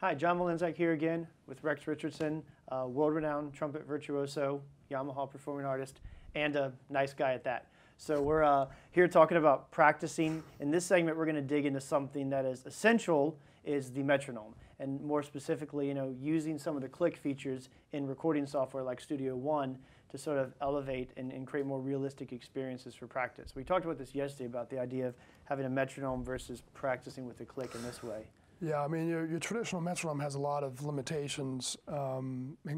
Hi, John Mlynczak here again with Rex Richardson, world-renowned trumpet virtuoso, Yamaha performing artist, and a nice guy at that. So we're here talking about practicing. In this segment, we're going to dig into something that is essential, is the metronome, and more specifically, using some of the click features in recording software like Studio One to sort of elevate and create more realistic experiences for practice. We talked about this yesterday about the idea of having a metronome versus practicing with a click in this way. Yeah, I mean, your traditional metronome has a lot of limitations,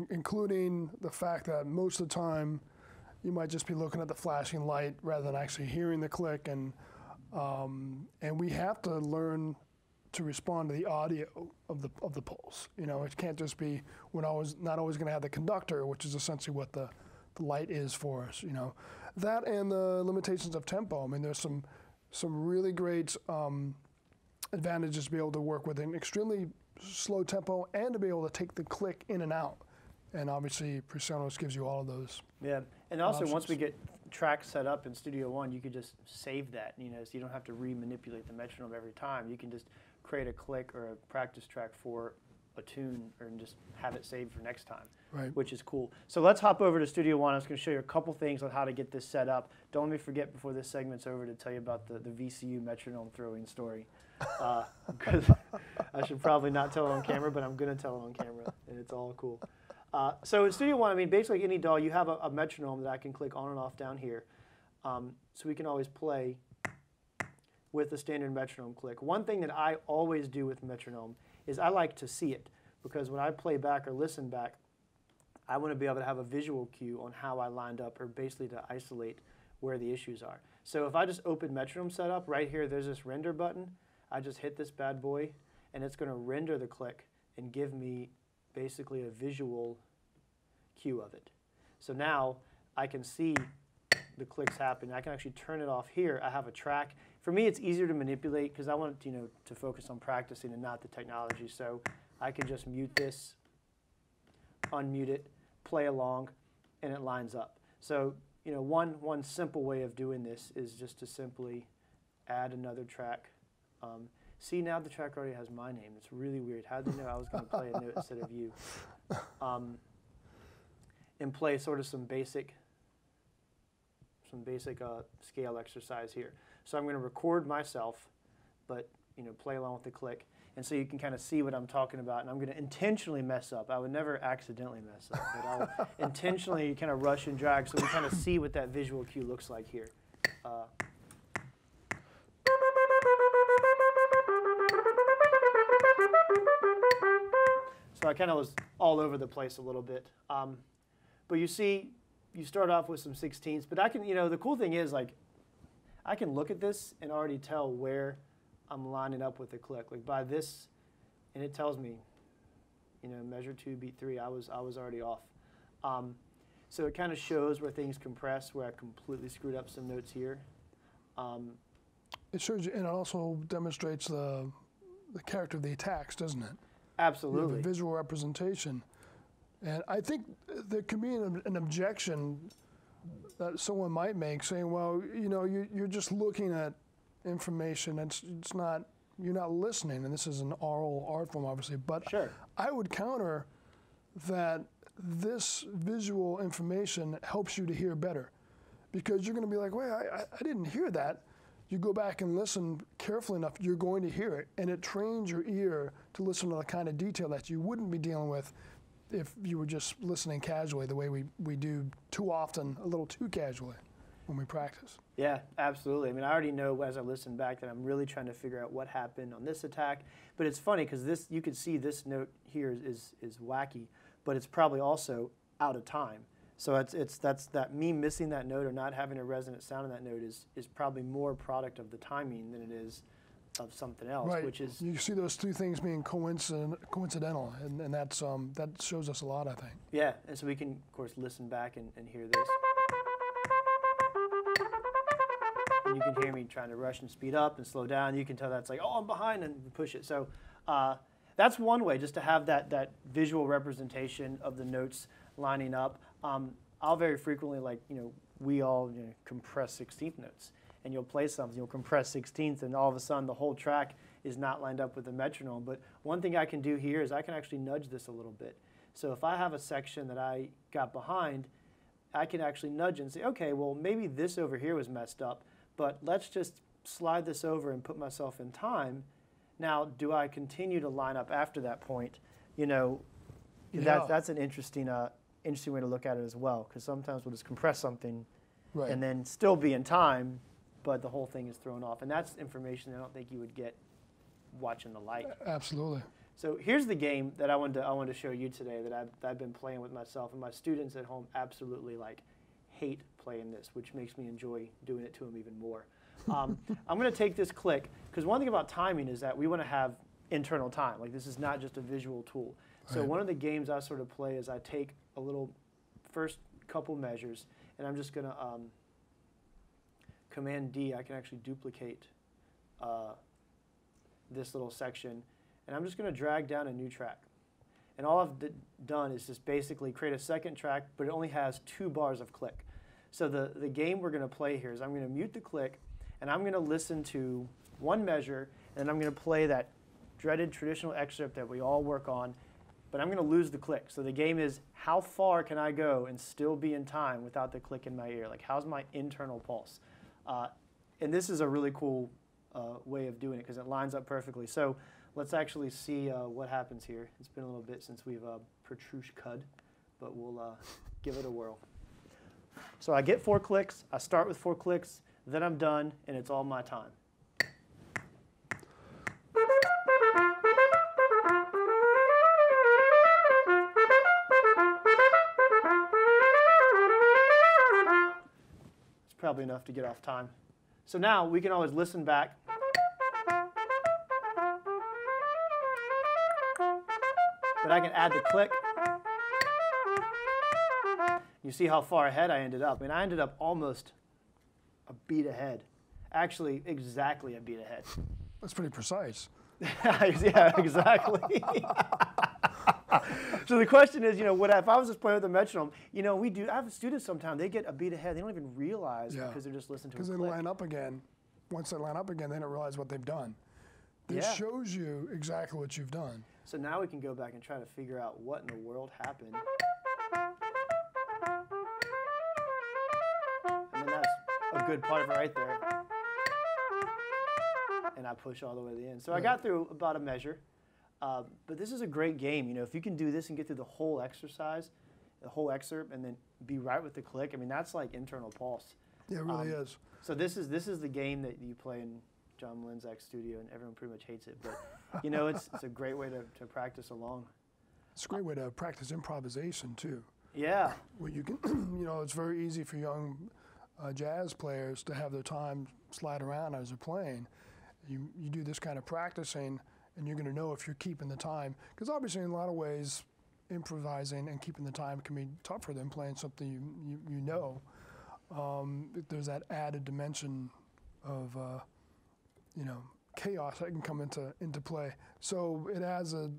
including the fact that most of the time you might just be looking at the flashing light rather than actually hearing the click, and we have to learn to respond to the audio of the pulse. It can't just be not always going to have the conductor, which is essentially what the light is for us. That and the limitations of tempo. I mean, there's some really great advantages to be able to work with an extremely slow tempo and to be able to take the click in and out. And obviously, PreSonus gives you all of those. Yeah, and also options. Once we get tracks set up in Studio One, you could just save that, so you don't have to re-manipulate the metronome every time. You can just create a click or a practice track for a tune and just have it saved for next time, right. Which is cool. So let's hop over to Studio One. I was going to show you a couple things on how to get this set up. Don't let me forget before this segment's over to tell you about the VCU metronome throwing story. Because I should probably not tell it on camera, but I'm going to tell it on camera, and it's all cool. So in Studio One, I mean, basically any DAW, you have a metronome that I can click on and off down here. So we can always play with the standard metronome click. One thing that I always do with metronome is I like to see it, because when I play back or listen back, I want to be able to have a visual cue on how I lined up, or basically to isolate where the issues are. So if I just open metronome setup, right here there's this render button. I just hit this bad boy, and it's going to render the click and give me basically a visual cue of it. So now I can see the clicks happen. I can actually turn it off here. I have a track. For me, it's easier to manipulate because I want to focus on practicing and not the technology. So I can just mute this, unmute it, play along, and it lines up. So one simple way of doing this is just to simply add another track. See, now the track already has my name. It's really weird. How did they know I was going to play a note instead of you? And play sort of some basic scale exercise here. So I'm going to record myself, but play along with the click. And so you can kind of see what I'm talking about. And I'm going to intentionally mess up. I would never accidentally mess up, but I'll intentionally kind of rush and drag so we kind of see what that visual cue looks like here. So I kind of was all over the place a little bit. But you see, you start off with some 16ths. But I can, the cool thing is, like, I can look at this and already tell where I'm lining up with the click. Like by this, and it tells me, measure 2, beat 3. I was already off. So it kind of shows where things compress, where I completely screwed up some notes here. It shows you, and it also demonstrates the character of the attacks, doesn't it? Absolutely. You have a visual representation. And I think there can be an objection that someone might make, saying, well, you're just looking at information, it's not, you're not listening, and this is an oral art form, obviously, but sure. I would counter that this visual information helps you to hear better, because you're going to be like, wait, I didn't hear that. You go back and listen carefully enough, you're going to hear it, and it trains your ear to listen to the kind of detail that you wouldn't be dealing with if you were just listening casually, the way we do too often, a little too casually when we practice. Yeah, absolutely. I mean, I already know as I listen back that I'm really trying to figure out what happened on this attack. But it's funny because you can see this note here is wacky, but it's probably also out of time. So that's me missing that note or not having a resonant sound in that note is probably more product of the timing than it is of something else. Right. Which is, you see those two things being coincidental, and that's that shows us a lot, I think. Yeah, and so we can of course listen back and hear this. And you can hear me trying to rush and speed up and slow down. You can tell that's like, oh, I'm behind, and push it. So that's one way, just to have that visual representation of the notes lining up. I'll very frequently, we all compress 16th notes. And you'll play something, you'll compress 16th, and all of a sudden the whole track is not lined up with the metronome. But one thing I can do here is I can actually nudge this a little bit. So if I have a section that I got behind, I can actually nudge and say, okay, well, maybe this over here was messed up, but let's just slide this over and put myself in time. Now, do I continue to line up after that point? You know, that's an interesting way to look at it as well, because sometimes we'll just compress something and then still be in time, but the whole thing is thrown off. And that's information I don't think you would get watching the light. Absolutely. So here's the game that I wanted to show you today that I've been playing with myself, and my students at home absolutely hate playing this, which makes me enjoy doing it to them even more. I'm going to take this click, because one thing about timing is that we want to have internal time. Like, this is not just a visual tool. So one of the games I sort of play is I take a little first couple measures, and I'm just going to Command D. I can actually duplicate this little section. And I'm just going to drag down a new track. And all I've done is just basically create a second track, but it only has 2 bars of click. So the game we're going to play here is I'm going to mute the click, and I'm going to listen to one measure, and I'm going to play that dreaded traditional excerpt that we all work on, but I'm going to lose the click. So the game is, how far can I go and still be in time without the click in my ear? Like, how's my internal pulse? And this is a really cool way of doing it, because it lines up perfectly. So let's actually see what happens here. It's been a little bit since we've Petrushka'd, but we'll give it a whirl. So I get 4 clicks, I start with 4 clicks, then I'm done, and it's all my time. It's probably enough to get off time. So now we can always listen back. But I can add the click. You see how far ahead I ended up. And I ended up almost a beat ahead. Actually, exactly a beat ahead. That's pretty precise. Yeah, exactly. So the question is, if I was just playing with a metronome, I have students sometimes, they get a beat ahead. They don't even realize because they're just listening to a click. Because they line up again. Once they line up again, they don't realize what they've done. This shows you exactly what you've done. So now we can go back and try to figure out what in the world happened. And then that's a good part of it right there. And I push all the way to the end. So I got through about a measure. But this is a great game. If you can do this and get through the whole exercise, the whole excerpt, and then be right with the click, I mean, that's like internal pulse. Yeah, it really is. So this is the game that you play in John Mlynczak's studio, and everyone pretty much hates it. But it's a great way to practice along. It's a great way to practice improvisation too. Yeah. Well, you can, it's very easy for young jazz players to have their time slide around as they're playing. You do this kind of practicing, and you're going to know if you're keeping the time. Because obviously, in a lot of ways, improvising and keeping the time can be tougher than playing something you know. There's that added dimension of chaos that can come into play. So it has I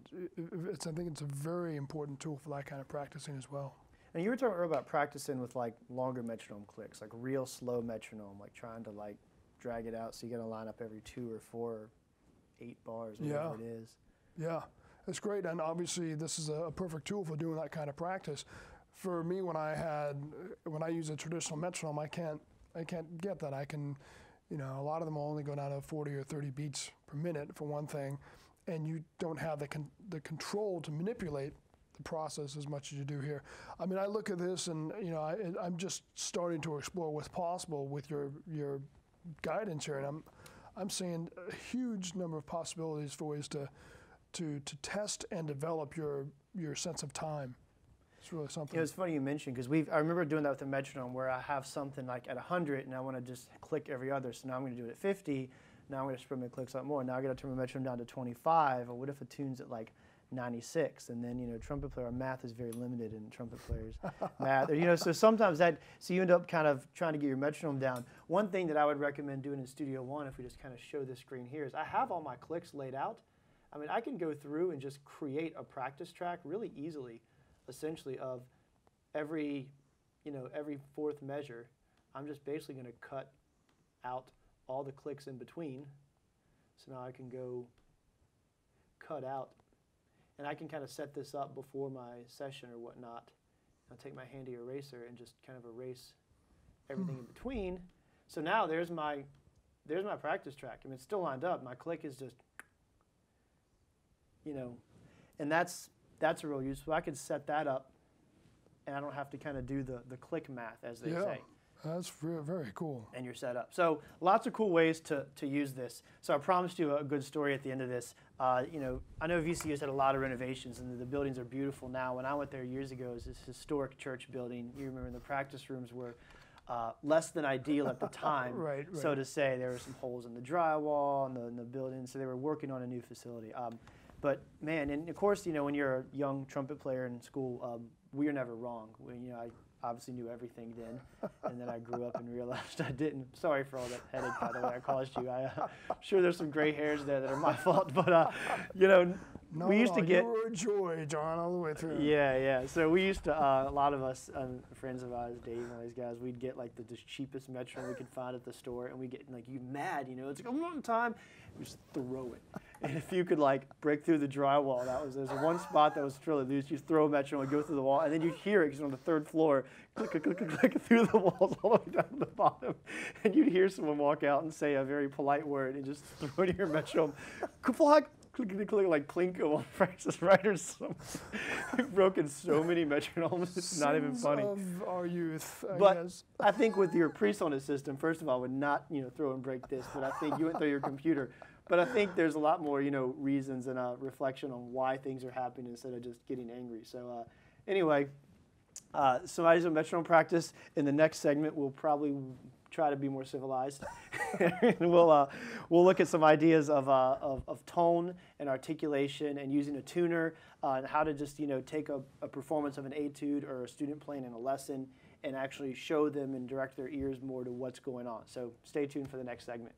think it's a very important tool for that kind of practicing as well. And you were talking earlier about practicing with longer metronome clicks, like real slow metronome, like trying to drag it out so you got to line up every 2 or 4 or 8 bars, whatever it is. Yeah, that's great. And obviously this is a perfect tool for doing that kind of practice. For me, when I use a traditional metronome, I can't get that. I can, a lot of them will only go down to 40 or 30 beats per minute for one thing, and you don't have the control to manipulate the process as much as you do here. I mean, I look at this and I'm just starting to explore what's possible with your guidance here, and I'm seeing a huge number of possibilities for ways to test and develop your sense of time. It's really something. It's funny you mentioned, because I remember doing that with the metronome, where I have something like at 100 and I want to just click every other. So now I'm going to do it at 50. Now I'm going to spread my clicks out more. Now I got to turn my metronome down to 25. Or what if a tune's at 96? And then trumpet player math is very limited in trumpet players math. Or, so sometimes so you end up kind of trying to get your metronome down. One thing that I would recommend doing in Studio One, if we just kind of show this screen here, is I have all my clicks laid out. I mean, I can go through and just create a practice track really easily, essentially, of every 4th measure. I'm just basically going to cut out all the clicks in between, So now I can go cut out, and I can kind of set this up before my session or whatnot. I'll take my handy eraser and just kind of erase everything in between. So now there's my practice track. I mean, it's still lined up. My click is just, you know, and that's a real use. So I could set that up, and I don't have to kind of do the click math, as they say. That's very cool. And you're set up. So lots of cool ways to use this. So I promised you a good story at the end of this. You know, I know VCU's had a lot of renovations, and the buildings are beautiful now. When I went there years ago, it was this historic church building. You remember the practice rooms were less than ideal at the time, right. So to say. There were some holes in the drywall and the building, so they were working on a new facility. But man, and of course, you know, when you're a young trumpet player in school, we are never wrong. You know, I obviously knew everything then, and then I grew up and realized I didn't. Sorry for all that headache, by the way, I caused you. I'm sure there's some gray hairs there that are my fault, but you know, we used to get. You were a joy, John, all the way through. Yeah. So we used to, a lot of us, friends of ours, Dave and all these guys, we'd get like the cheapest metronome we could find at the store, and we get like, you mad, you know? It's like, one time, we just throw it. And if you could like break through the drywall, there's one spot that was really loose. You throw a metronome and go through the wall, and then you hear it because on the third floor, click, click, click, click, click through the walls all the way down to the bottom, and you'd hear someone walk out and say a very polite word and just throw it in your metronome. Click, click, click, like Plinko on Francis Ryder's. We've broken so many metronomes, it's not even funny. Of our youth, I but guess. I think with your PreSonus system, first of all, I would not, you know, throw and break this, but I think you went through your computer. But I think there's a lot more, you know, reasons and reflection on why things are happening instead of just getting angry. So anyway, so I do metronome practice. In the next segment, we'll probably try to be more civilized. And we'll look at some ideas of tone and articulation and using a tuner and how to just, you know, take a performance of an etude or a student playing in a lesson and actually show them and direct their ears more to what's going on. So stay tuned for the next segment.